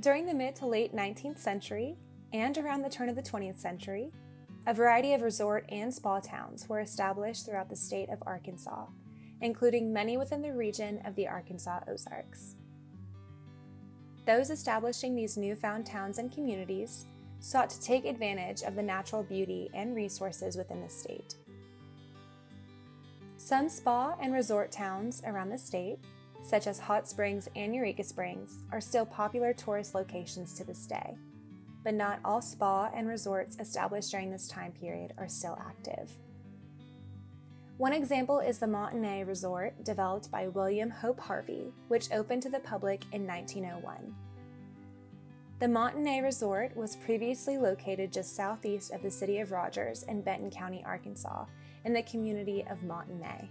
During the mid to late 19th century and around the turn of the 20th century, a variety of resort and spa towns were established throughout the state of Arkansas, including many within the region of the Arkansas Ozarks. Those establishing these newfound towns and communities sought to take advantage of the natural beauty and resources within the state. Some spa and resort towns around the state, such as Hot Springs and Eureka Springs, are still popular tourist locations to this day, but not all spa and resorts established during this time period are still active. One example is the Monte Ne Resort, developed by William Hope Harvey, which opened to the public in 1901. The Monte Ne Resort was previously located just southeast of the city of Rogers in Benton County, Arkansas, in the community of Monte Ne.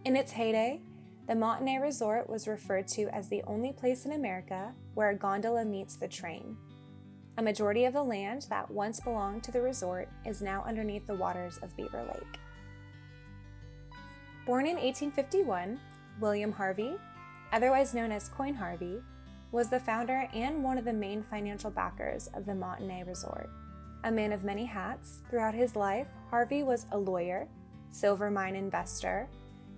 In its heyday, the Monte Ne Resort was referred to as the only place in America where a gondola meets the train. A majority of the land that once belonged to the resort is now underneath the waters of Beaver Lake. Born in 1851, William Harvey, otherwise known as Coin Harvey, was the founder and one of the main financial backers of the Monte Ne Resort. A man of many hats, throughout his life, Harvey was a lawyer, silver mine investor,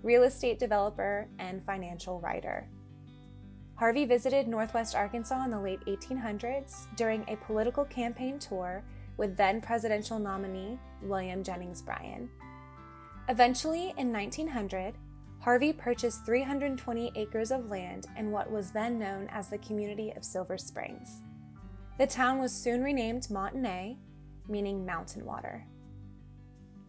real estate developer, and financial writer. Harvey visited Northwest Arkansas in the late 1800s during a political campaign tour with then presidential nominee William Jennings Bryan. Eventually, in 1900, Harvey purchased 320 acres of land in what was then known as the community of Silver Springs. The town was soon renamed Monte Ne, meaning mountain water.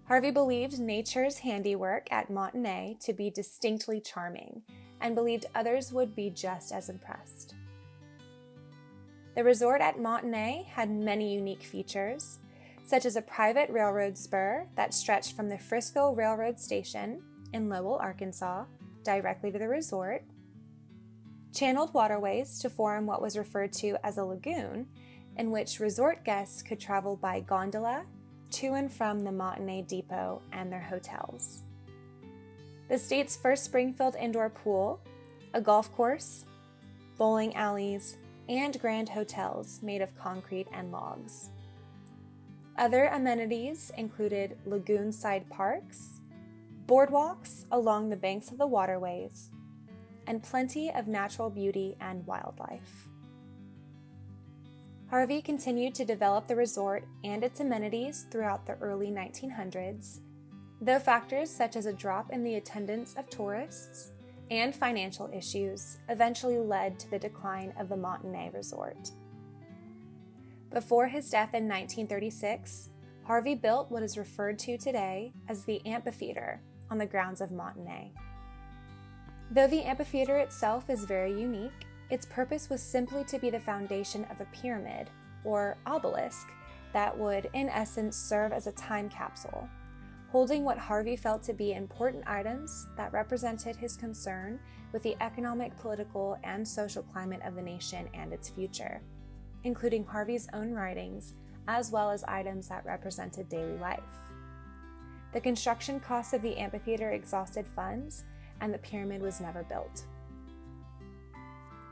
Harvey believed nature's handiwork at Monte Ne to be distinctly charming and believed others would be just as impressed. The resort at Monte Ne had many unique features, such as a private railroad spur that stretched from the Frisco Railroad Station in Lowell, Arkansas, directly to the resort, channeled waterways to form what was referred to as a lagoon, in which resort guests could travel by gondola to and from the Monte Ne depot and their hotels. The state's first spring-filled indoor pool, a golf course, bowling alleys, and grand hotels made of concrete and logs. Other amenities included lagoon-side parks, boardwalks along the banks of the waterways, and plenty of natural beauty and wildlife. Harvey continued to develop the resort and its amenities throughout the early 1900s, though factors such as a drop in the attendance of tourists and financial issues eventually led to the decline of the Monte Ne Resort. Before his death in 1936, Harvey built what is referred to today as the amphitheater on the grounds of Monte Ne. Though the amphitheater itself is very unique, its purpose was simply to be the foundation of a pyramid, or obelisk, that would, in essence, serve as a time capsule, holding what Harvey felt to be important items that represented his concern with the economic, political, and social climate of the nation and its future, including Harvey's own writings, as well as items that represented daily life. The construction costs of the amphitheater exhausted funds, and the pyramid was never built.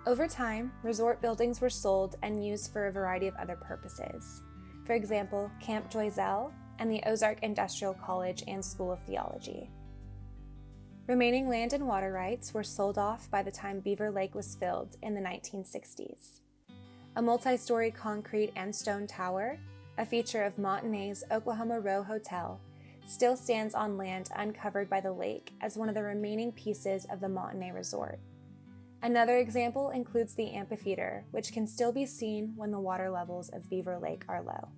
Over time, resort buildings were sold and used for a variety of other purposes. For example, Camp Joiselle and the Ozark Industrial College and School of Theology. Remaining land and water rights were sold off by the time Beaver Lake was filled in the 1960s. A multi-story concrete and stone tower, a feature of Monte Ne's Oklahoma Row Hotel, still stands on land uncovered by the lake as one of the remaining pieces of the Monte Ne Resort. Another example includes the amphitheater, which can still be seen when the water levels of Beaver Lake are low.